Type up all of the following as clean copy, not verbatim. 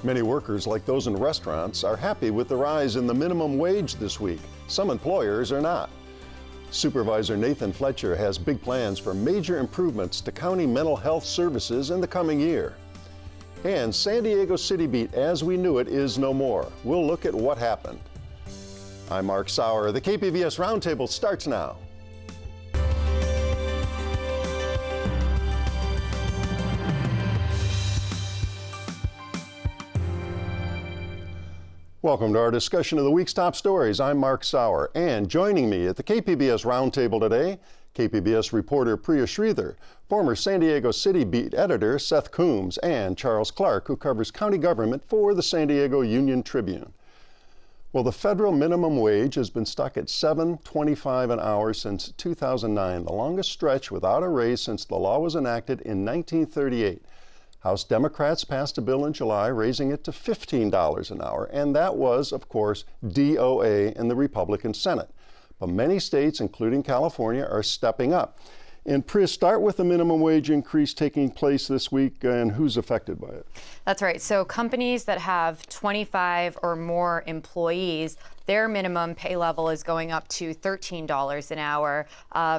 Many workers, like those in restaurants, are happy with the rise in the minimum wage this week. Some employers are not. Supervisor Nathan Fletcher has big plans for major improvements to county mental health services in the coming year. And San Diego City Beat as we knew it is no more. We'll look at what happened. I'm Mark Sauer. The KPBS Roundtable starts now. Welcome to our discussion of the week's top stories. I'm Mark Sauer, and joining me at the KPBS Roundtable today, KPBS reporter Priya Sridhar, former San Diego City Beat editor Seth Coombs, and Charles Clark, who covers county government for the San Diego Union Tribune. Well, the federal minimum wage has been stuck at $7.25 an hour since 2009, the longest stretch without a raise since the law was enacted in 1938. House Democrats passed a bill in July raising it to $15 an hour, and that was, of course, DOA in the Republican Senate. But many states, including California, are stepping up. And Priya, start with the minimum wage increase taking place this week and who's affected by it. That's right. So companies that have 25 or more employees, their minimum pay level is going up to $13 an hour.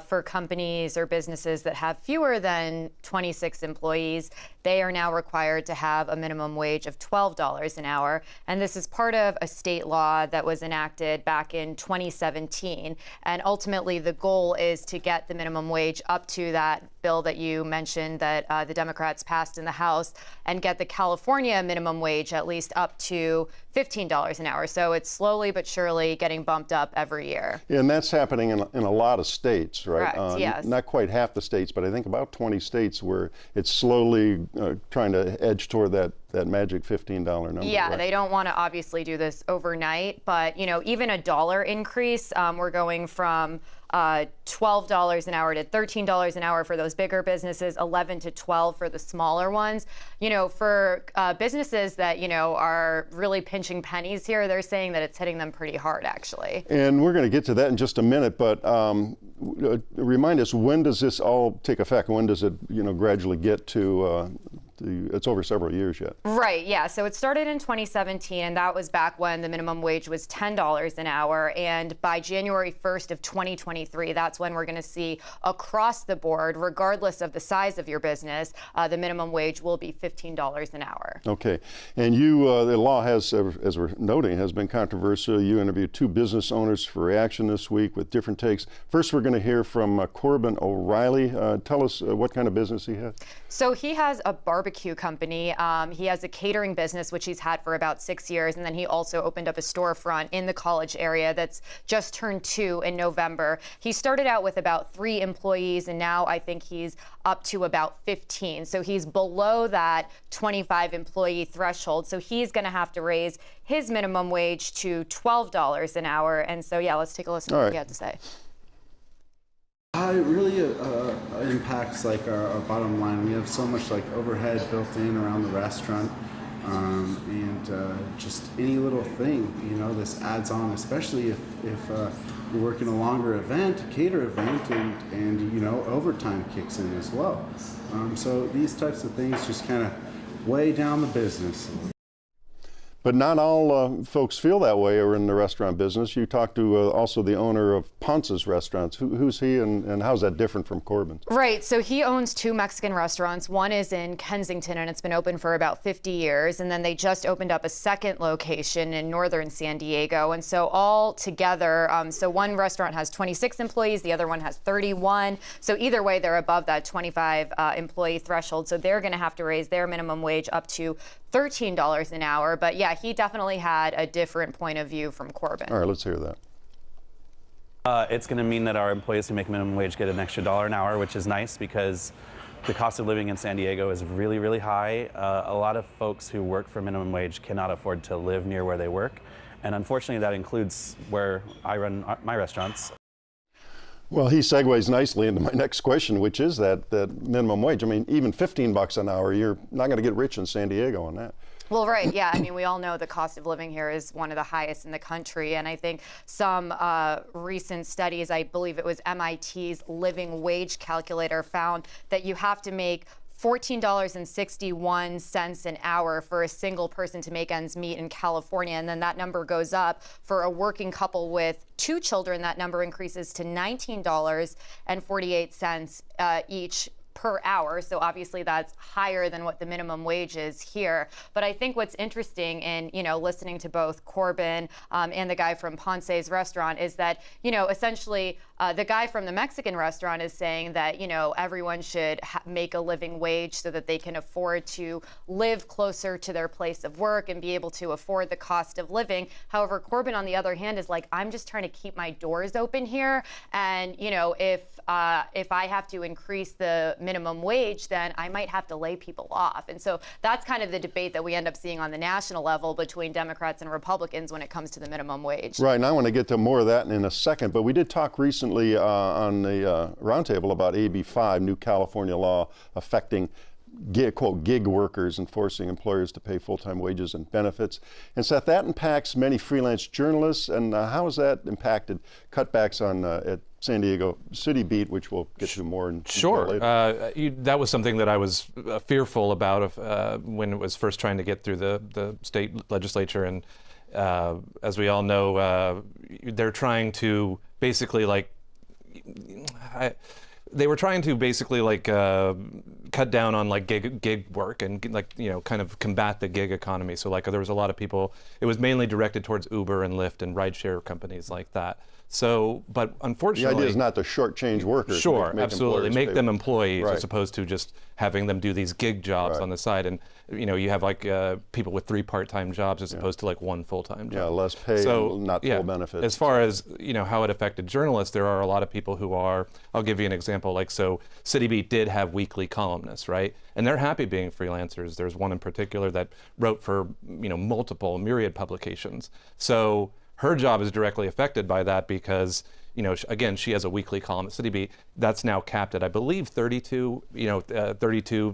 For companies or businesses that have fewer than 26 employees, they are now required to have a minimum wage of $12 an hour. And this is part of a state law that was enacted back in 2017. And ultimately, the goal is to get the minimum wage up to that bill that you mentioned that the Democrats passed in the House and get the California minimum wage at least up to $15 an hour. So it's slowly but surely getting bumped up every year. Yeah, and that's happening in a lot of states, right? Correct, yes. Not quite half the states, but I think about 20 states where it's slowly trying to edge toward that magic $15 number. Yeah, right? They don't want to obviously do this overnight, but even a dollar increase, we're going from $12 an hour to $13 an hour for those bigger businesses, 11 to 12 for the smaller ones. For businesses that, are really pinching pennies here, they're saying that it's hitting them pretty hard, actually. And we're going to get to that in just a minute, but remind us, when does this all take effect? When does it, gradually get to it's over several years yet. Right, yeah. So it started in 2017, and that was back when the minimum wage was $10 an hour. And by January 1st of 2023, that's when we're going to see across the board, regardless of the size of your business, the minimum wage will be $15 an hour. Okay. And the law has, as we're noting, has been controversial. You interviewed two business owners for reaction this week with different takes. First, we're going to hear from Corbin O'Reilly. Tell us what kind of business he has. So he has a barbecue company. He has a catering business, which he's had for about 6 years. And then he also opened up a storefront in the College area that's just turned 2 in November. He started out with about 3 employees, and now I think he's up to about 15. So he's below that 25 employee threshold. So he's going to have to raise his minimum wage to $12 an hour. And so, yeah, let's take a listen to what he had to say. It really impacts our bottom line. We have so much overhead built in around the restaurant, and just any little thing, this adds on, especially if you're working a longer event, a cater event, and overtime kicks in as well. So these types of things just kind of weigh down the business. But not all folks feel that way or in the restaurant business. You talked to also the owner of Ponce's Restaurants. Who's he and how's that different from Corbin's? Right. So he owns 2 Mexican restaurants. One is in Kensington, and it's been open for about 50 years. And then they just opened up a second location in northern San Diego. And so all together, so one restaurant has 26 employees, the other one has 31. So either way, they're above that 25 employee threshold. So they're going to have to raise their minimum wage up to $13 an hour. But yeah, he definitely had a different point of view from Corbin. All right, let's hear that. It's going to mean that our employees who make minimum wage get an extra $1 an hour, which is nice because the cost of living in San Diego is really, really high. A lot of folks who work for minimum wage cannot afford to live near where they work. And unfortunately, that includes where I run my restaurants. Well, he segues nicely into my next question, which is that minimum wage. I mean, even $15 an hour, you're not going to get rich in San Diego on that. Well, right. Yeah. I mean, we all know the cost of living here is one of the highest in the country. And I think some recent studies, I believe it was MIT's living wage calculator, found that you have to make $14.61 an hour for a single person to make ends meet in California. And then that number goes up for a working couple with 2 children. That number increases to $19.48 each per hour. So obviously that's higher than what the minimum wage is here. But I think what's interesting in, listening to both Corbin and the guy from Ponce's restaurant is that, essentially the guy from the Mexican restaurant is saying that, everyone should make a living wage so that they can afford to live closer to their place of work and be able to afford the cost of living. However, Corbin, on the other hand, is like, I'm just trying to keep my doors open here. And, if I have to increase the minimum wage, then I might have to lay people off. And so that's kind of the debate that we end up seeing on the national level between Democrats and Republicans when it comes to the minimum wage. Right, and I want to get to more of that in a second, but we did talk recently on the roundtable about AB 5, new California law affecting quote, gig workers and forcing employers to pay full-time wages and benefits. And Seth, that impacts many freelance journalists, and how has that impacted cutbacks on at San Diego City Beat, which we'll get to more in Sure. later. That was something that I was fearful about when it was first trying to get through the state legislature. And as we all know, they're trying to basically cut down on gig work and kind of combat the gig economy. So there was a lot of people, it was mainly directed towards Uber and Lyft and rideshare companies like that. So, but unfortunately, the idea is not to shortchange workers. Sure, make absolutely. Make them employees right. as opposed to just having them do these gig jobs right. on the side. And you have people with 3 part-time jobs as opposed to 1 full-time job. Yeah, less pay, so, not full benefits. As far as how it affected journalists, there are a lot of people who are. I'll give you an example. So City Beat did have weekly columnists, right? And they're happy being freelancers. There's one in particular that wrote for multiple myriad publications. So her job is directly affected by that because, again, she has a weekly column at City Beat. That's now capped at, I believe, 32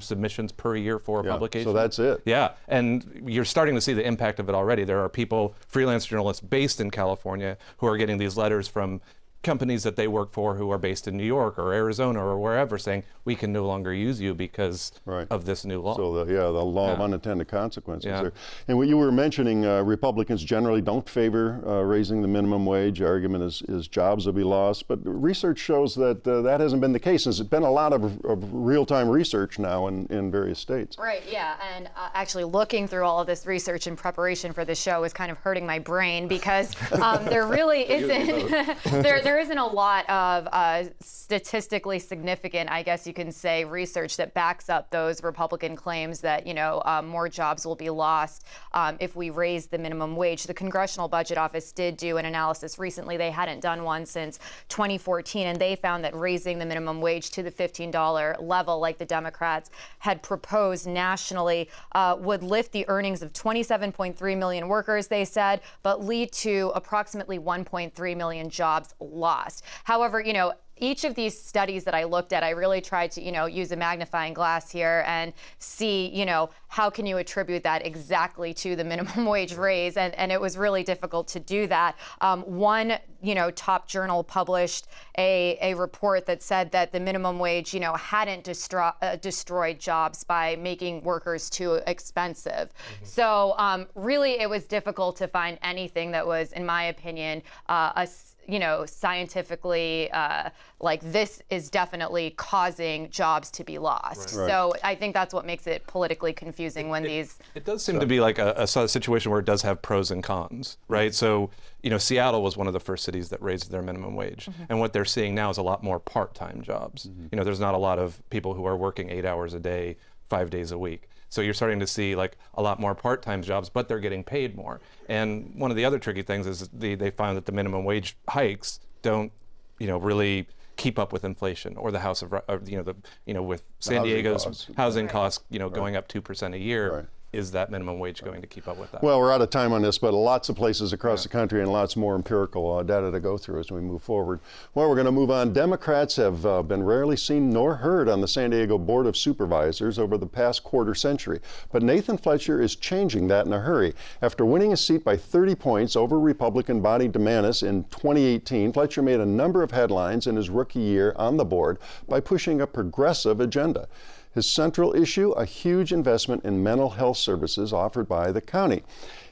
submissions per year for a publication. So that's it. Yeah, and you're starting to see the impact of it already. There are people, freelance journalists based in California, who are getting these letters from companies that they work for who are based in New York or Arizona or wherever saying, we can no longer use you because right. of this new law. So the law of unintended consequences Yeah. there. And what you were mentioning, Republicans generally don't favor raising the minimum wage. The argument is jobs will be lost, but research shows that that hasn't been the case. There's been a lot of real-time research now in various states. Right, yeah, and actually looking through all of this research in preparation for the show is kind of hurting my brain because there really isn't, there isn't a lot of statistically significant, I guess you can say, research that backs up those Republican claims that, more jobs will be lost if we raise the minimum wage. The Congressional Budget Office did do an analysis recently. They hadn't done one since 2014, and they found that raising the minimum wage to the $15 level, like the Democrats had proposed nationally, would lift the earnings of 27.3 million workers, they said, but lead to approximately 1.3 million jobs lost. However, each of these studies that I looked at, I really tried to, use a magnifying glass here and see, how can you attribute that exactly to the minimum wage raise? And it was really difficult to do that. One, top journal published a report that said that the minimum wage, hadn't destroyed jobs by making workers too expensive. Mm-hmm. So really, it was difficult to find anything that was, in my opinion, scientifically, this is definitely causing jobs to be lost. Right. So I think that's what makes it politically confusing when these... It does seem to be like a situation where it does have pros and cons, right? So, Seattle was one of the first cities that raised their minimum wage. Mm-hmm. And what they're seeing now is a lot more part-time jobs. Mm-hmm. There's not a lot of people who are working 8 hours a day, 5 days a week. So you're starting to see a lot more part-time jobs, but they're getting paid more. And one of the other tricky things is they found that the minimum wage hikes don't, really keep up with inflation or the with San Diego's housing costs, going up 2% a year. Right. Is that minimum wage going to keep up with that? Well, we're out of time on this, but lots of places across the country and lots more empirical data to go through as we move forward. Well, we're going to move on. Democrats have been rarely seen nor heard on the San Diego Board of Supervisors over the past quarter century. But Nathan Fletcher is changing that in a hurry. After winning a seat by 30 points over Republican Bonnie DeManis in 2018, Fletcher made a number of headlines in his rookie year on the board by pushing a progressive agenda. His central issue, a huge investment in mental health services offered by the county.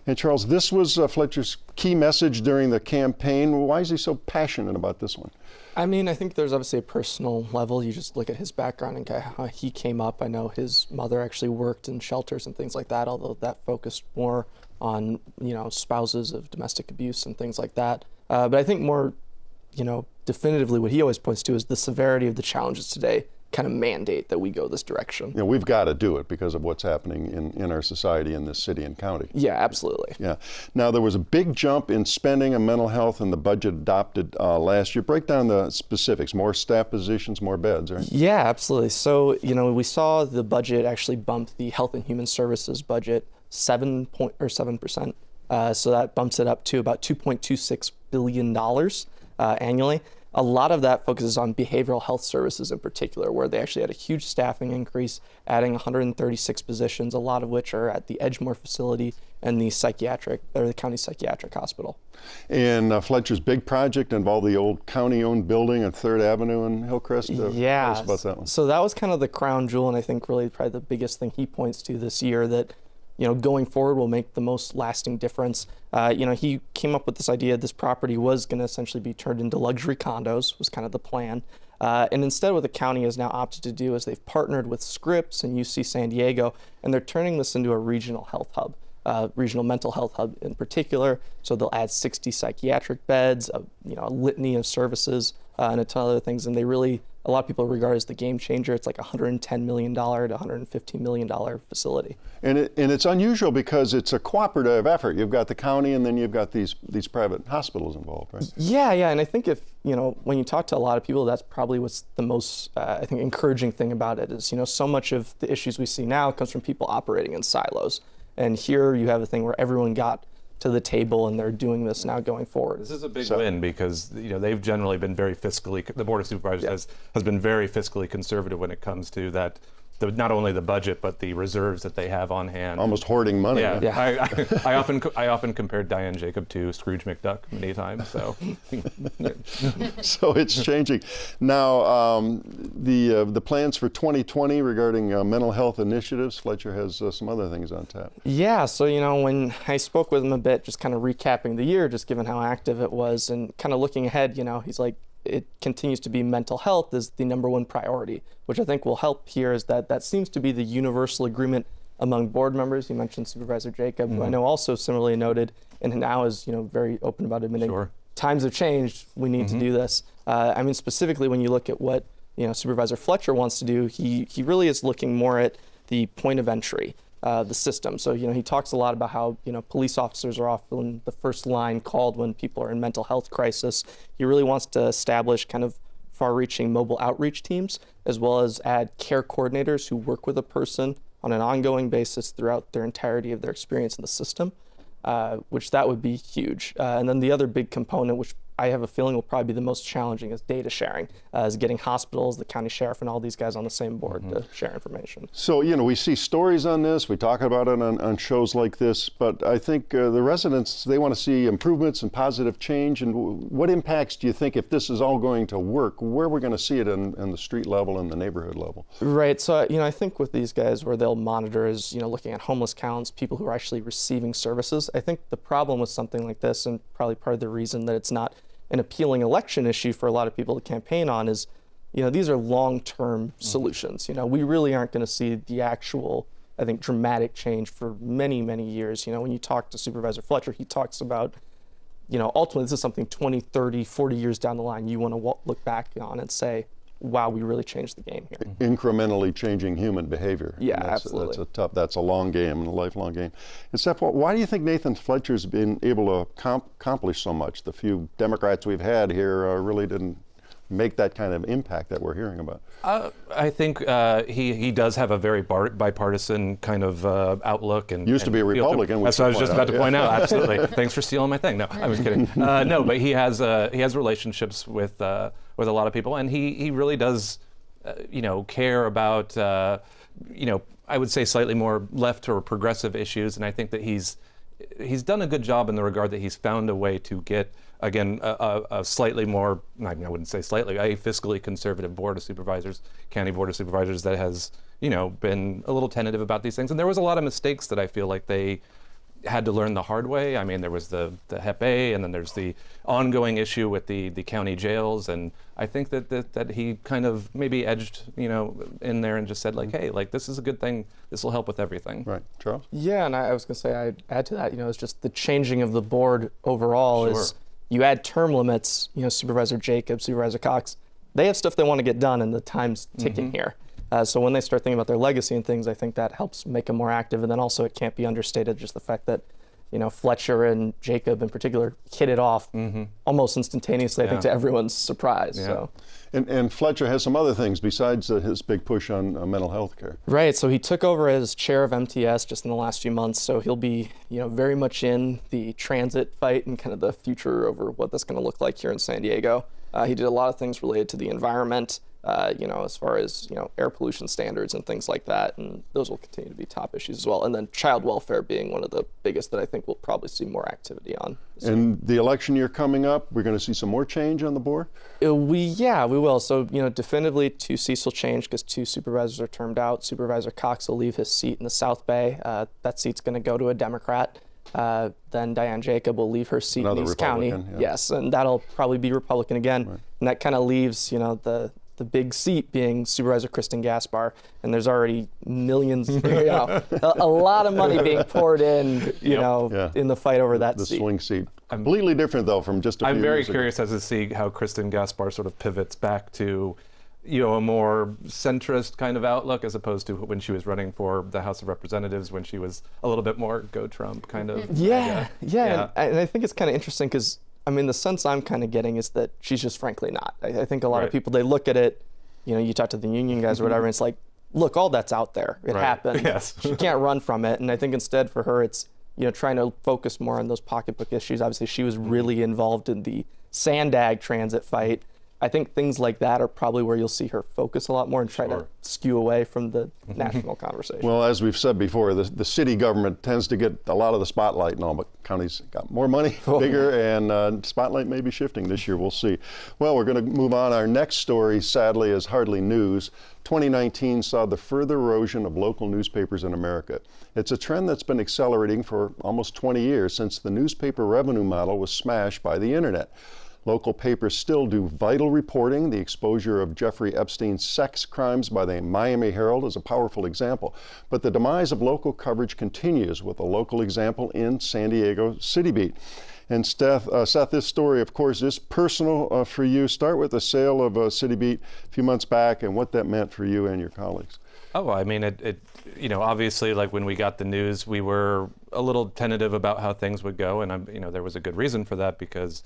And Charles, this was Fletcher's key message during the campaign. Why is he so passionate about this one? I mean, I think there's obviously a personal level. You just look at his background and how he came up. I know his mother actually worked in shelters and things like that, although that focused more on, spouses of domestic abuse and things like that. But I think more, definitively what he always points to is the severity of the challenges today kind of mandate that we go this direction. We've got to do it because of what's happening in our society in this city and county. Yeah, absolutely. Yeah. Now, there was a big jump in spending on mental health in the budget adopted last year. Break down the specifics. More staff positions, more beds, right? Yeah, absolutely. So, we saw the budget actually bump the Health and Human Services budget 7%. So that bumps it up to about $2.26 billion annually. A lot of that focuses on behavioral health services in particular, where they actually had a huge staffing increase, adding 136 positions, a lot of which are at the Edgemore facility and the county psychiatric hospital. And Fletcher's big project involved the old county-owned building at 3rd Avenue in Hillcrest. Yeah. Tell us about that one. So that was kind of the crown jewel, and I think really probably the biggest thing he points to this year that going forward will make the most lasting difference. He came up with this idea this property was going to essentially be turned into luxury condos, was kind of the plan. And instead what the county has now opted to do is they've partnered with Scripps and UC San Diego, and they're turning this into a regional health hub, regional mental health hub in particular. So they'll add 60 psychiatric beds, a litany of services, and a ton of other things. And a lot of people regard it as the game changer. It's like a $110 million to $115 million facility. And it's unusual because it's a cooperative effort. You've got the county and then you've got these private hospitals involved, right? Yeah, and I think when you talk to a lot of people, that's probably what's the most, encouraging thing about it is, so much of the issues we see now comes from people operating in silos. And here you have a thing where everyone got to the table and they're doing this now going forward. This is a big win because they've generally been very fiscally, the Board of Supervisors has been very fiscally conservative when it comes to that, not only the budget but the reserves that they have on hand. Almost hoarding money. Yeah. I often compared Diane Jacob to Scrooge McDuck many times. So So it's changing. Now, the plans for 2020 regarding mental health initiatives, Fletcher has some other things on tap. Yeah, so when I spoke with him a bit, just kind of recapping the year, just given how active it was and kind of looking ahead, he's like, it continues to be mental health is the #1 priority, which I think will help here is that seems to be the universal agreement among board members. You mentioned Supervisor Jacob, who I know also similarly noted and now is very open about admitting times have changed, we need to do this. I mean, specifically when you look at what Supervisor Fletcher wants to do, he really is looking more at the point of entry, the system. So he talks a lot about how police officers are often the first line called when people are in mental health crisis. He really wants to establish kind of far-reaching mobile outreach teams, as well as add care coordinators who work with a person on an ongoing basis throughout their entirety of their experience in the system, which that would be huge. And then the other big component, which I have a feeling will probably be the most challenging, is data sharing, is getting hospitals, the county sheriff, and all these guys on the same board to share information. So, we see stories on this, we talk about it on shows like this, but I think the residents, they want to see improvements and positive change. And what impacts do you think, if this is all going to work, where we're going to see it in the street level and the neighborhood level? Right, so, I think with these guys, where they'll monitor is, looking at homeless counts, people who are actually receiving services. I think the problem with something like this, and probably part of the reason that it's not an appealing election issue for a lot of people to campaign on is, these are long-term solutions. We really aren't going to see the actual, I think, dramatic change for many, many years. When you talk to Supervisor Fletcher, he talks about, ultimately this is something 20, 30, 40 years down the line you want to look back on and say, wow, we really changed the game here. Incrementally changing human behavior. Yeah, absolutely. That's a long game and a lifelong game. And Steph, why do you think Nathan Fletcher's been able to accomplish so much? The few Democrats we've had here really didn't make that kind of impact that we're hearing about. I think he does have a very bipartisan kind of outlook. And used to be a Republican. That's what I was just about to point out. Absolutely. Thanks for stealing my thing. No, I was kidding. No, but he has relationships with a lot of people, and he really does, care about, I would say slightly more left or progressive issues, and I think that he's done a good job in the regard that he's found a way to get again, a slightly more, I wouldn't say slightly, a fiscally conservative board of supervisors, county board of supervisors that has, been a little tentative about these things. And there was a lot of mistakes that I feel like they had to learn the hard way. I mean, there was the Hep A, and then there's the ongoing issue with the county jails. And I think that he kind of maybe edged, in there and just said like, hey, like this is a good thing. This will help with everything. Right, Charles? Yeah, and I was going to say, I'd add to that, it's just the changing of the board overall is you add term limits, Supervisor Jacobs, Supervisor Cox, they have stuff they want to get done and the time's ticking here. So when they start thinking about their legacy and things, I think that helps make them more active. And then also it can't be understated just the fact that, Fletcher and Jacob in particular hit it off almost instantaneously, I think, to everyone's surprise. Yeah. So. And Fletcher has some other things besides his big push on mental health care. Right, so he took over as chair of MTS just in the last few months, so he'll be, very much in the transit fight and kind of the future over what that's going to look like here in San Diego. He did a lot of things related to the environment, as far as, air pollution standards and things like that, and those will continue to be top issues as well. And then child welfare being one of the biggest that I think we'll probably see more activity on. And the election year coming up, we're going to see some more change on the board? We will. So, definitively 2 seats will change because 2 supervisors are termed out. Supervisor Cox will leave his seat in the South Bay. That seat's going to go to a Democrat. Then Diane Jacob will leave her seat Another in East County. Republican, yeah. Yes, and that'll probably be Republican again. Right. And that kind of leaves, the big seat being Supervisor Kristen Gaspar, and there's already millions, a lot of money being poured in, in the fight over that The seat. swing seat. Completely different, though, from just a few I'm very years ago. curious as to see how Kristen Gaspar sort of pivots back to, a more centrist kind of outlook as opposed to when she was running for the House of Representatives, when she was a little bit more go Trump kind of. Yeah. And I think it's kind of interesting because, the sense I'm kind of getting is that she's just frankly not. I think a lot of people, they look at it, you talk to the union guys or whatever, and it's like, look, all that's out there. It happened. Yes. She can't run from it. And I think instead for her, it's, trying to focus more on those pocketbook issues. Obviously, she was really involved in the Sandag transit fight. I think things like that are probably where you'll see her focus a lot more and try to skew away from the national conversation. Well, as we've said before, the city government tends to get a lot of the spotlight and all, but counties got more money, bigger, and spotlight may be shifting this year. We'll see. Well, we're going to move on. Our next story, sadly, is hardly news. 2019 saw the further erosion of local newspapers in America. It's a trend that's been accelerating for almost 20 years since the newspaper revenue model was smashed by the internet. Local papers still do vital reporting. The exposure of Jeffrey Epstein's sex crimes by the Miami Herald is a powerful example. But the demise of local coverage continues with a local example in San Diego City Beat. And Seth, this story, of course, is personal for you. Start with the sale of City Beat a few months back and what that meant for you and your colleagues. Oh, I mean, it obviously, like when we got the news, we were a little tentative about how things would go, and there was a good reason for that because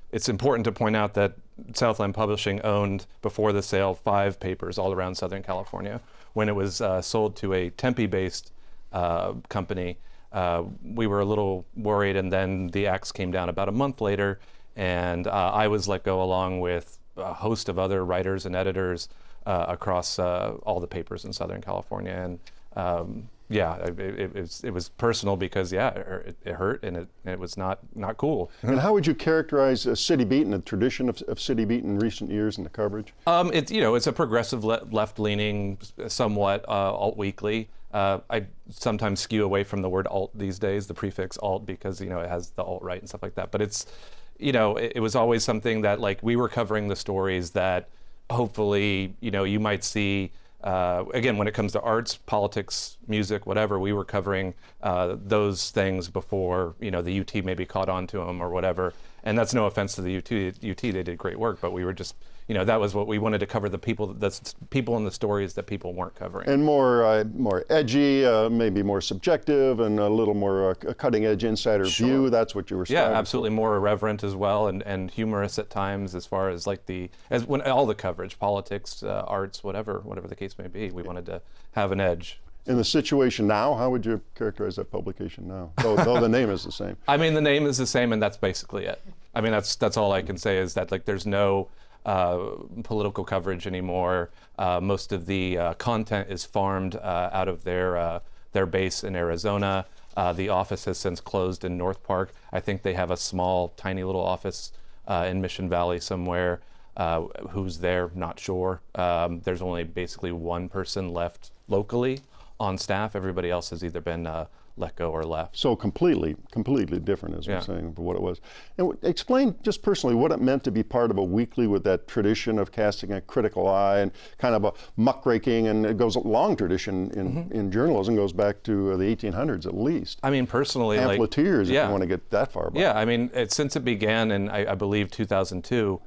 it's important to point out that Southland Publishing owned, before the sale, 5 papers all around Southern California. When it was sold to a Tempe-based company, we were a little worried, and then the axe came down about a month later, and I was let go along with a host of other writers and editors across all the papers in Southern California. And it was personal because it hurt and it was not cool. And how would you characterize City Beat and the tradition of City Beat in recent years in the coverage? It's a progressive left-leaning, somewhat alt-weekly. I sometimes skew away from the word alt these days, the prefix alt, because it has the alt-right and stuff like that. But it's it was always something that like we were covering the stories that hopefully you might see. Again, when it comes to arts, politics, music, whatever, we were covering those things before, the UT maybe caught on to them or whatever. And that's no offense to the UT, they did great work, but we were just, that was what we wanted to cover, the people in the stories that people weren't covering. And more edgy, maybe more subjective, and a little more cutting-edge insider view. That's what you were saying. Yeah, absolutely, more irreverent as well, and humorous at times, as far as like when all the coverage, politics, arts, whatever the case may be, we wanted to have an edge. In the situation now, how would you characterize that publication now? Though the name is the same. I mean, the name is the same, and that's basically it. I mean, that's all I can say is that like there's no political coverage anymore. Most of the content is farmed out of their base in Arizona. The office has since closed in North Park. I think they have a small, tiny little office in Mission Valley somewhere. Who's there? Not sure. There's only basically one person left locally on staff. Everybody else has either been let go or left. So completely different, as Yeah. we're saying, for what it was. And explain just personally what it meant to be part of a weekly with that tradition of casting a critical eye and kind of a muckraking, and it goes a long tradition in journalism, goes back to the 1800s at least. I mean, personally, like, Pamphleteers, yeah. if you want to get that far back. Yeah, I mean, since it began in, I believe, 2002,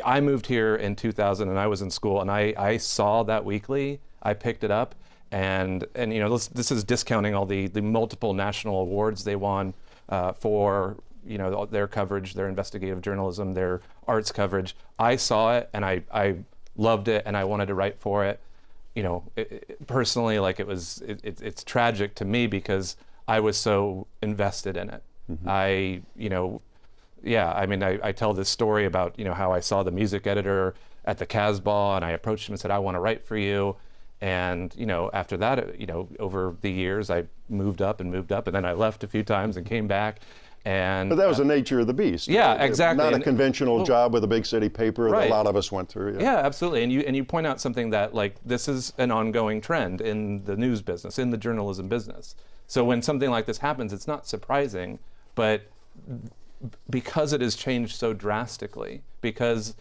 I moved here in 2000 and I was in school, and I saw that weekly. I picked it up, and you know, this is discounting all the multiple national awards they won for, you know, their coverage, their investigative journalism, their arts coverage. I saw it and I loved it, and I wanted to write for it. You know, personally, like, it's tragic to me because I was so invested in it. I, you know, yeah, I mean, I tell this story about, you know, how I saw the music editor at the Casbah, and I approached him and said, I want to write for you. And, you know, after that, you know, over the years, I moved up, and then I left a few times and came back. And But that was the nature of the beast. Yeah, right? exactly. Not a And- conventional job with a big city paper that Right. a lot of us went through. Yeah, absolutely. And you point out something that, like, this is an ongoing trend in the news business, in the journalism business. So when something like this happens, it's not surprising, but because it has changed so drastically, because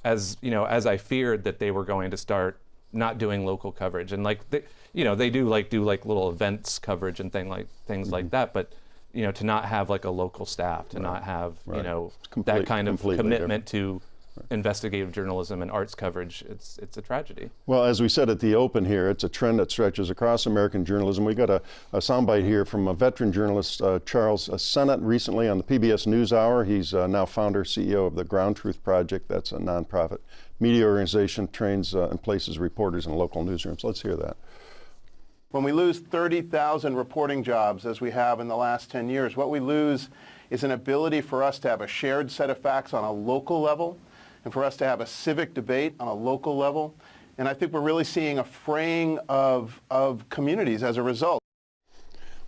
as you know, as I feared that they were going to start not doing local coverage, and like they do little events coverage and things like that, but you know, to not have like a local staff, to not have you know that kind of commitment to investigative journalism and arts coverage, it's a tragedy. Well, as we said at the open here, it's a trend that stretches across American journalism. We got a soundbite here from a veteran journalist, Charles Sennett, recently on the PBS NewsHour. He's now founder, CEO of the Ground Truth Project. That's a nonprofit media organization, trains and places reporters in local newsrooms. Let's hear that. When we lose 30,000 reporting jobs, as we have in the last 10 years, what we lose is an ability for us to have a shared set of facts on a local level, and for us to have a civic debate on a local level. And I think we're really seeing a fraying of communities as a result.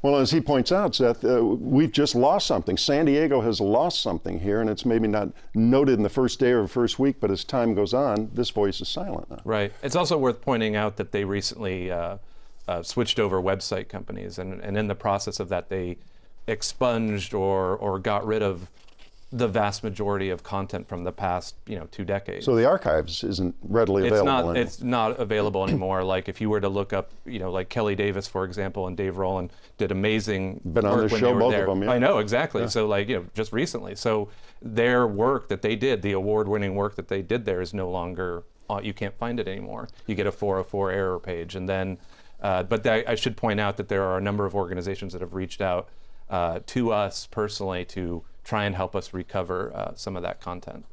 Well, as he points out, Seth, we've just lost something. San Diego has lost something here, and it's maybe not noted in the first day or the first week, but as time goes on, this voice is silent now. Right. It's also worth pointing out that they recently switched over website companies, and in the process of that, they expunged or got rid of the vast majority of content from the past, 2 decades. So the archives isn't readily available anymore. It's not available anymore. Like if you were to look up, like Kelly Davis, for example, and Dave Rowland did amazing Been on work this when show, they were both there. of them, yeah. I know, exactly. Yeah. So like, just recently. So their work that they did, the award-winning work that they did there is no longer, you can't find it anymore. You get a 404 error page. And then, but I should point out that there are a number of organizations that have reached out to us personally to try and help us recover some of that content.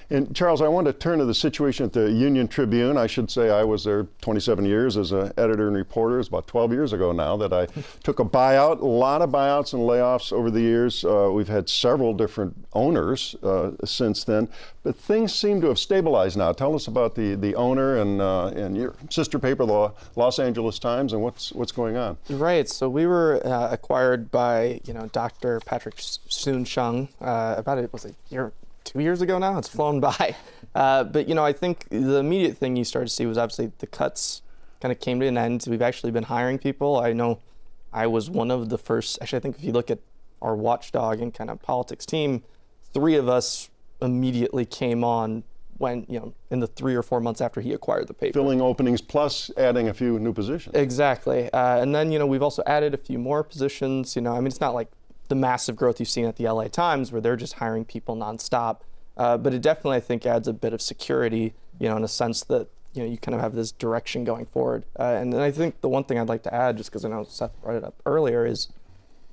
And Charles, I want to turn to the situation at the Union Tribune. I should say I was there 27 years as an editor and reporter. It's about 12 years ago now that I took a buyout, a lot of buyouts and layoffs over the years. We've had several different owners since then, but things seem to have stabilized now. Tell us about the owner and your sister paper, the Los Angeles Times, and what's going on. Right. So we were acquired by Dr. Patrick Soon-Chung about it was a year, 2 years ago now. It's flown by. But I think the immediate thing you started to see was obviously the cuts kind of came to an end. We've actually been hiring people. I know I was one of the first. Actually, I think if you look at our watchdog and kind of politics team, 3 of us immediately came on when, in the 3 or 4 months after he acquired the paper. Filling openings plus adding a few new positions. Exactly. And then, we've also added a few more positions. I mean, it's not like the massive growth you've seen at the LA Times where they're just hiring people nonstop. But it definitely, I think, adds a bit of security, in a sense that, you kind of have this direction going forward. And then I think the one thing I'd like to add, just because I know Seth brought it up earlier, is,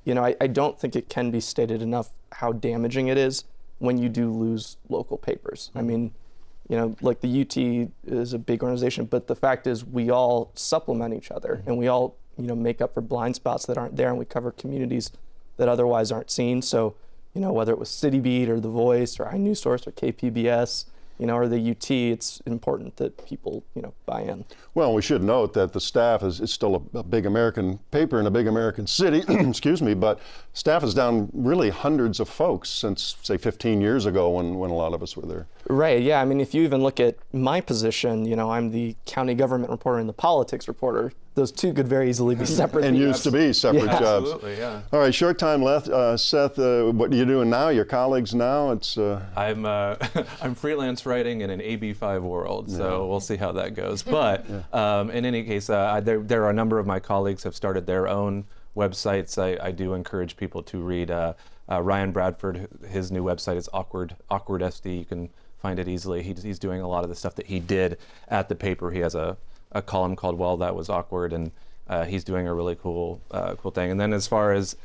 I don't think it can be stated enough how damaging it is when you do lose local papers. I mean, like the UT is a big organization, but the fact is we all supplement each other and we all, make up for blind spots that aren't there, and we cover communities that otherwise aren't seen. So, whether it was City Beat or The Voice or iNewsSource or KPBS, or the UT, it's important that people, buy in. Well, we should note that the staff is still a big American paper in a big American city, excuse me, but staff is down really hundreds of folks since, say, 15 years ago when a lot of us were there. Right, yeah. I mean, if you even look at my position, I'm the county government reporter and the politics reporter. Those two could very easily be separate. And used to be separate jobs. Absolutely, yeah. All right, short time left. Seth, what are you doing now? Your colleagues now? It's I'm freelance writing in an AB5 world, so we'll see how that goes. But in any case, there are a number of my colleagues have started their own websites. I do encourage people to read Ryan Bradford. His new website is Awkward SD. You can find it easily. He's doing a lot of the stuff that he did at the paper. He has a column called "Well, That Was Awkward," and he's doing a really cool thing. And then as far as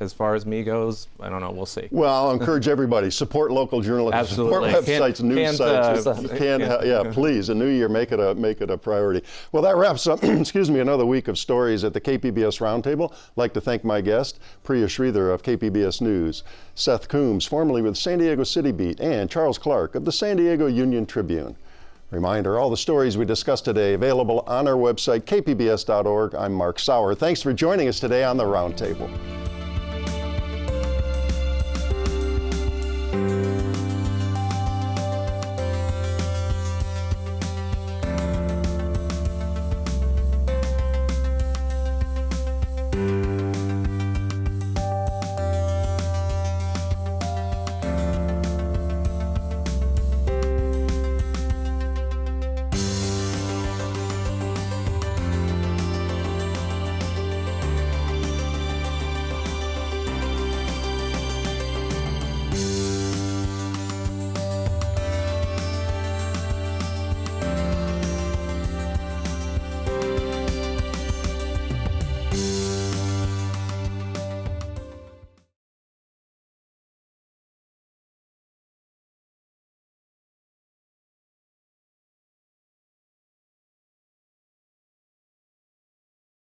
me goes, I don't know. We'll see. well, I'll encourage everybody, support local journalism, Absolutely. support websites, news sites. Please, a new year, make it a priority. Well, that wraps up, excuse me, another week of stories at the KPBS Roundtable. I'd like to thank my guest, Priya Sridhar of KPBS News, Seth Coombs, formerly with San Diego City Beat, and Charles Clark of the San Diego Union Tribune. Reminder, all the stories we discussed today available on our website, kpbs.org. I'm Mark Sauer. Thanks for joining us today on the Roundtable.